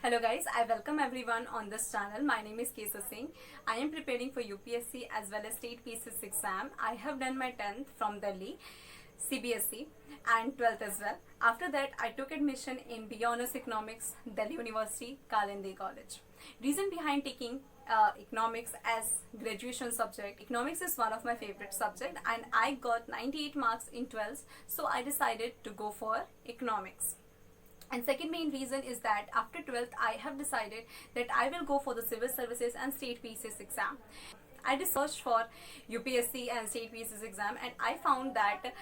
Hello guys, I welcome everyone on this channel. My name is Kesa Singh. I am preparing for UPSC as well as state PCS exam. I have done my 10th from Delhi, CBSE and 12th as well. After that, I took admission in BA Honours Economics, Delhi University, Kalindi College. Reason behind taking economics as graduation subject. Economics is one of my favorite subject and I got 98 marks in 12th, so I decided to go for economics. And second main reason is that after 12th, I have decided that I will go for the civil services and state PCS exam. I researched for UPSC and state PCS exam and I found that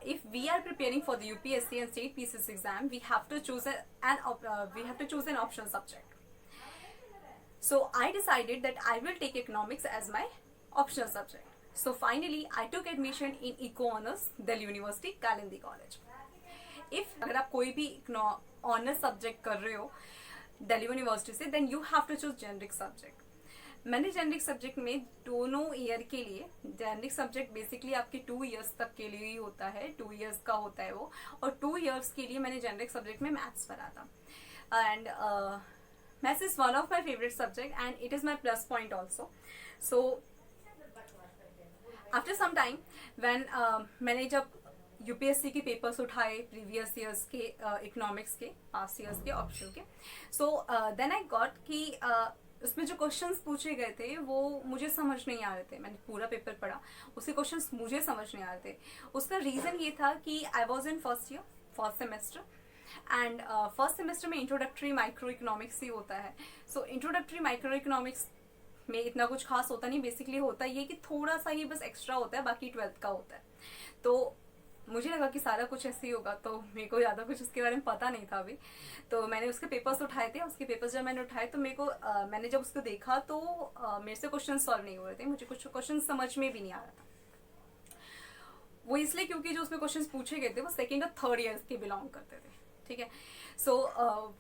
if we are preparing for the UPSC and state PCS exam, we have to choose an optional subject. So I decided that I will take economics as my optional subject. So finally, I took admission in Eco Honours, Delhi University, Kalindi College. अगर आप कोई भी honours subject कर रहे हो Delhi university से, then you have to choose generic subject. मैंने generic subject में दोनों ईयर के लिए, जेनरिक सब्जेक्ट बेसिकली आपके 2 इयर्स तक के लिए ही होता है, 2 इयर्स का होता है वो, और 2 इयर्स के लिए मैंने जेनरिक सब्जेक्ट में मैथ्स पढ़ा था. And maths is one of my favourite subject and it is my plus point also. So after some time when मैंने जब यूपीएससी के पेपर्स उठाए प्रीवियस ईयर्स के इकोनॉमिक्स के, पास्ट ईयर्स के, ऑप्शनल के, सो देन आई गॉट कि उसमें जो क्वेश्चंस पूछे गए थे वो मुझे समझ नहीं आ रहे थे. मैंने पूरा पेपर पढ़ा, उसके क्वेश्चंस मुझे समझ नहीं आ रहे थे. उसका रीज़न ये था कि I was in first year, first semester, and first semester में इंट्रोडक्टरी माइक्रो इकोनॉमिक्स ही होता है. सो इंट्रोडक्टरी माइक्रो इकोनॉमिक्स में इतना कुछ खास होता नहीं. बेसिकली होता ये कि थोड़ा सा ही बस एक्स्ट्रा होता है, बाकी 12th का होता है. तो मुझे लगा कि सारा कुछ ऐसे ही होगा, तो मेरे को ज़्यादा कुछ उसके बारे में पता नहीं था अभी. तो मैंने उसके पेपर्स उठाए थे. उसके पेपर्स जब मैंने उठाए तो मेरे को मैंने जब उसको देखा तो मेरे से क्वेश्चन सॉल्व नहीं हो रहे थे. मुझे कुछ क्वेश्चन समझ में भी नहीं आ रहा था. वो इसलिए क्योंकि जो उसमें क्वेश्चन पूछे गए थे वो सेकेंड और थर्ड ईयर के बिलोंग करते थे. ठीक है. सो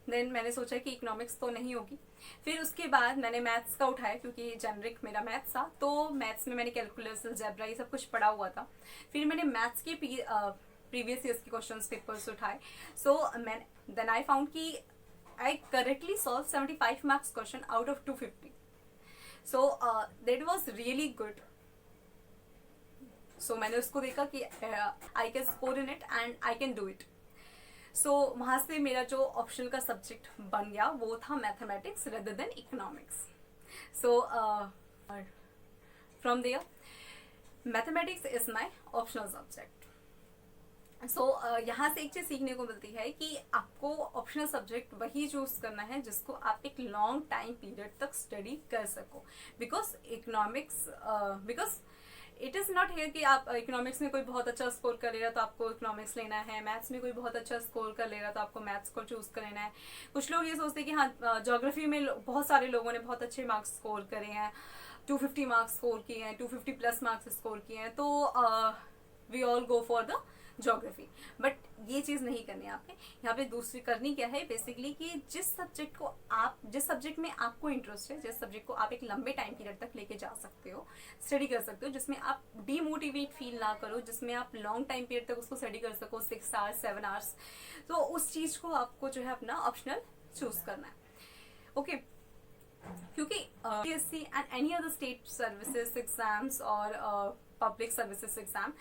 देन मैंने सोचा कि इकोनॉमिक्स तो नहीं होगी. फिर उसके बाद मैंने मैथ्स का उठाया क्योंकि जेनरिक मेरा मैथ्स था, तो मैथ्स में मैंने कैलकुलस, अलजेब्रा ये सब कुछ पढ़ा हुआ था. फिर मैंने मैथ्स के प्रीवियस ईयर्स के क्वेश्चंस पेपर्स उठाए. सो देन आई फाउंड कि I correctly solve 75 marks question out of 250. So that was really good. So मैंने उसको देखा कि I can score in it and I can do it. So वहाँ से मेरा जो ऑप्शनल का सब्जेक्ट बन गया वो था mathematics rather than economics. So from there mathematics is my optional subject. So यहाँ से एक चीज़ सीखने को मिलती है कि आपको ऑप्शनल सब्जेक्ट वही चूज करना है जिसको आप एक लॉन्ग टाइम पीरियड तक स्टडी कर सको. Because economics, because it is not here कि आप इकोनॉमिक्स में कोई बहुत अच्छा स्कोर कर ले रहा तो आपको इकोनॉमिक्स लेना है, मैथ्स में कोई बहुत अच्छा स्कोर कर ले रहा तो आपको मैथ्स को चूज कर लेना है. कुछ लोग ये सोचते हैं कि हाँ, ज्योग्राफी में बहुत सारे लोगों ने बहुत अच्छे मार्क्स स्कोर करे हैं, 250 मार्क्स स्कोर किए हैं, 250 प्लस मार्क्स स्कोर किए हैं, तो we all go for the geography. But ये चीज़ नहीं करनी है आपने. यहाँ पे दूसरी करनी क्या है बेसिकली कि जिस सब्जेक्ट में आपको इंटरेस्ट है, जिस सब्जेक्ट को आप एक लंबे टाइम पीरियड तक लेके जा सकते हो, स्टडी कर सकते हो, जिसमें आप डीमोटिवेट फील ना करो, जिसमें आप लॉन्ग टाइम पीरियड तक उसको स्टडी कर सको, 6 आवर्स 7 आवर्स, तो उस चीज़ को आपको जो है अपना ऑप्शनल चूज करना है. ओके. क्योंकि UPSC and any other state services exams और पब्लिक सर्विसेज एग्जाम,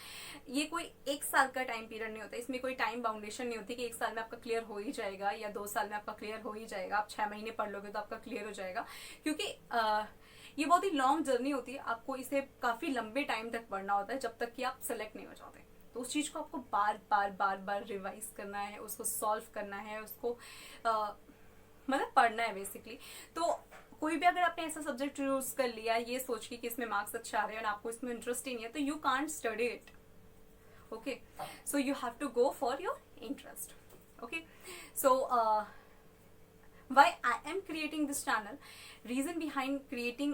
ये कोई 1 साल का टाइम पीरियड नहीं होता. इसमें कोई टाइम बाउंडेशन नहीं होती कि 1 साल में आपका क्लियर हो ही जाएगा या 2 साल में आपका क्लियर हो ही जाएगा, आप 6 महीने पढ़ लोगे तो आपका क्लियर हो जाएगा. क्योंकि ये बहुत ही लॉन्ग जर्नी होती है. आपको इसे काफ़ी लंबे टाइम तक पढ़ना होता है जब तक कि आप सेलेक्ट नहीं हो जाते. तो उस चीज़ को आपको बार बार रिवाइज करना है, उसको सॉल्व करना है, उसको मतलब पढ़ना है बेसिकली. तो कोई भी अगर आपने ऐसा सब्जेक्ट चूज कर लिया ये सोच के कि इसमें मार्क्स अच्छे आ रहे हैं और आपको इसमें इंटरेस्ट ही नहीं है, तो you can't study it. Okay. So you have to go for your interest. Okay. So why I am creating this channel, reason behind creating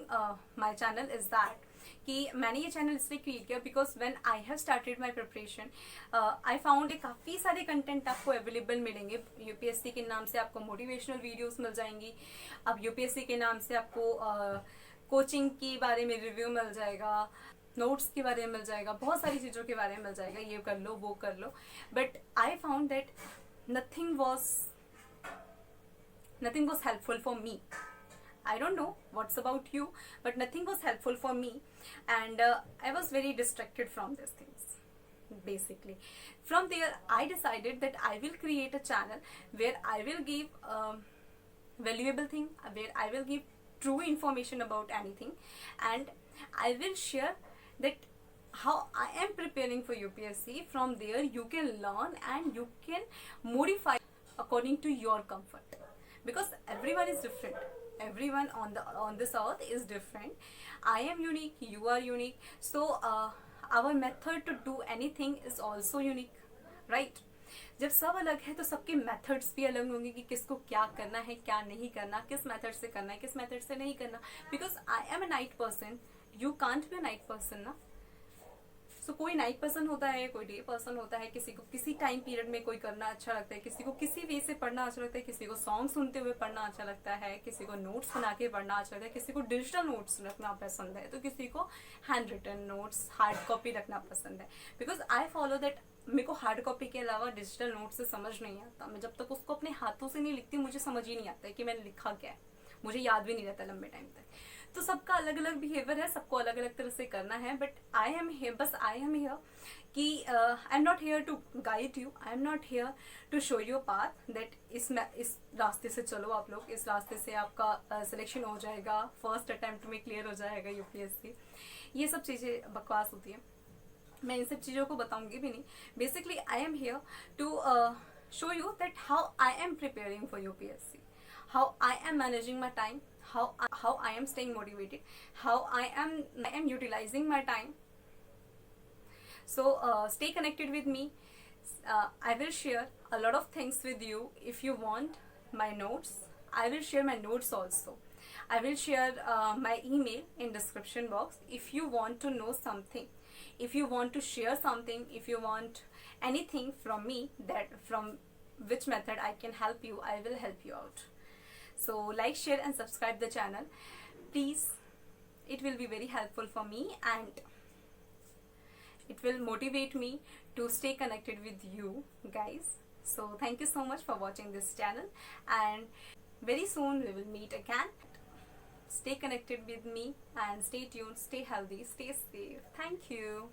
my channel is that कि मैंने ये चैनल इसलिए क्रिएट किया because when I have started my preparation I found काफ़ी सारे content आपको available मिलेंगे. UPSC के नाम से आपको मोटिवेशनल वीडियोस मिल जाएंगी. अब यूपीएससी के नाम से आपको कोचिंग के बारे में रिव्यू मिल जाएगा, नोट्स के बारे में मिल जाएगा, बहुत सारी चीज़ों के बारे में मिल जाएगा, ये कर लो वो कर लो. But I found that nothing was nothing was helpful for me. I don't know what's about you, but nothing was helpful for me, and I was very distracted from these things. Basically, from there, I decided that I will create a channel where I will give valuable thing, where I will give true information about anything, and I will share that how I am preparing for UPSC. From there, you can learn and you can modify according to your comfort, because everyone is different. Everyone on this earth is different. I am unique, you are unique, so our method to do anything is also unique, right? जब सब अलग है तो सबके methods भी अलग होंगे कि किसको क्या करना है, क्या नहीं करना, किस मेथड से करना है, किस मेथड से नहीं करना. Because I am a night person, you can't be a night person ना. सो कोई नाइट पर्सन होता है, कोई डे पर्सन होता है, किसी को किसी टाइम पीरियड में कोई करना अच्छा लगता है, किसी को किसी वे से पढ़ना अच्छा लगता है, किसी को सॉन्ग सुनते हुए पढ़ना अच्छा लगता है, किसी को नोट्स बना के पढ़ना अच्छा लगता है, किसी को डिजिटल नोट्स रखना पसंद है, तो किसी को hand written notes hard copy रखना पसंद है. Because I follow that. मेरे को हार्ड कॉपी के अलावा डिजिटल नोट से समझ नहीं आता. मैं जब तक उसको अपने हाथों से नहीं लिखती, मुझे समझ ही नहीं आता है कि मैंने लिखा क्या है. मुझे याद भी नहीं रहता लंबे टाइम तक. तो सबका अलग अलग बिहेवियर है, सबको अलग अलग तरह से करना है. बट आई एम हियर कि I am not here to guide you, I am not here to show you path that इस रास्ते से चलो आप लोग, इस रास्ते से आपका सिलेक्शन हो जाएगा, फर्स्ट अटेम्प्ट में क्लियर हो जाएगा यूपीएससी. ये सब चीज़ें बकवास होती है. मैं इन सब चीज़ों को बताऊंगी भी नहीं. Basically I am here to show you that how I am preparing for UPSC, how I am managing my time, how I am staying motivated, how I am utilizing my time. So stay connected with me. I will share a lot of things with you. If you want my notes, I will share my notes also. I will share my email in description box. If you want to know something, if you want to share something, if you want anything from me, that from which method I can help you, I will help you out. So like, share and subscribe the channel, please. It will be very helpful for me and it will motivate me to stay connected with you guys. So thank you so much for watching this channel, and very soon we will meet again. Stay connected with me and stay tuned, stay healthy, stay safe. Thank you.